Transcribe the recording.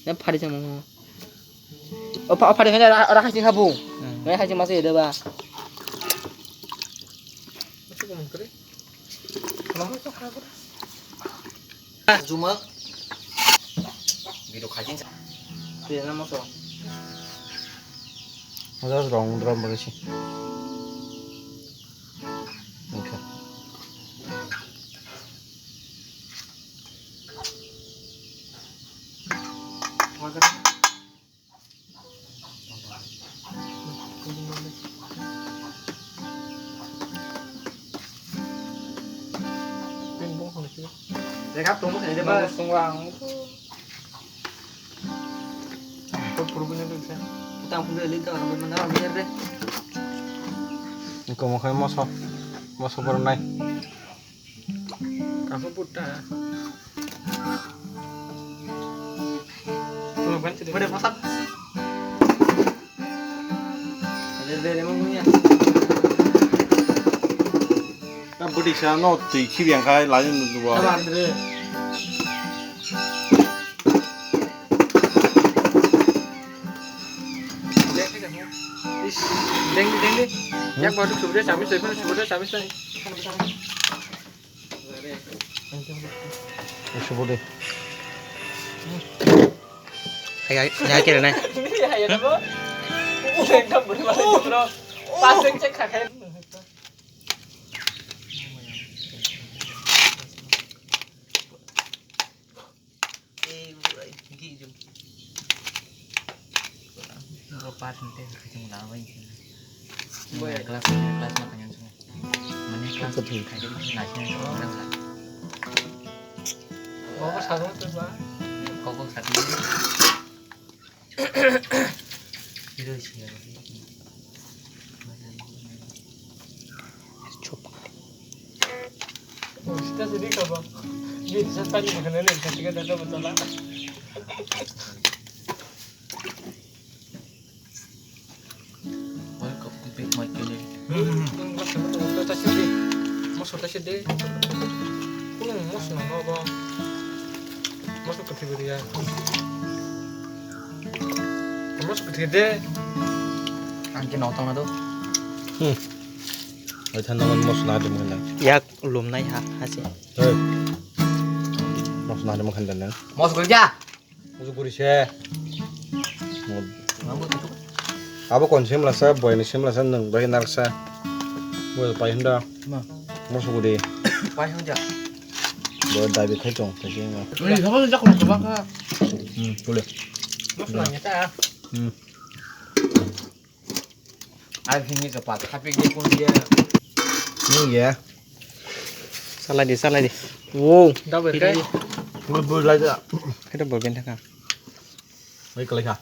내 파리 좀 먹어. 파리 그냥 알아 하신 하부. 왜 하지 마세요, 내가. 조금 그래? 그만 좀 하고. 주먹. 위로 가진 자. 그래 남았어. 맞아, 롱 드럼 버릇이. 오케이. 맞아. 내가 또 먹는 데 봐. 송광. 또 부르는 데 있어. 부탁 분들 리더 그러면 나 미안해. 이거 뭐 거의 마서 버릇 나이. Kamu buta. Tunggu kan sudah. Udah masak. Ada emangnya. 나 버리샤 너 뒤키비안 가이 라인 누구? Sabar dulu. Deng deh. Yang baru sudah camis nih. 수보리. Kayak kira nih. Iya ya, Bu. Enggak berbalik, Bro. Pasang cek kakek. Pas nanti kacang lama ini. Kelas makanya semua. Mana kelas kayak gitu nasinya orang lah. Kok satu tuh Pak? Kok satu. Itu sih ya. Coba. Oh, kita sedih kok Bang. Bisa tadi makanan ini ketika ada betul lah. Masuk tas deh. Masuk nggak apa? Masuk ke TV dia. Masuk ke TV. Angin nonton itu. Ada naman mas na ada mungkin. Ya belum naik hasil. Mas na ada mungkin dan. Masuk kerja. Masuk burisyah. Apa konsep merasa boy ini sih merasa neng bagian narsa. Boleh payah dah. Masuk budi. Payah aja. Boleh dari kacang, kacang. Ini sama sejak kalau kebakar. Boleh. Mas nanya tak? Ada ini cepat. Tapi dia pun dia. Ini ya. Salah deh. Wow. Dah berkai. Boleh lagi. Kita berbeda kan. Baik kalau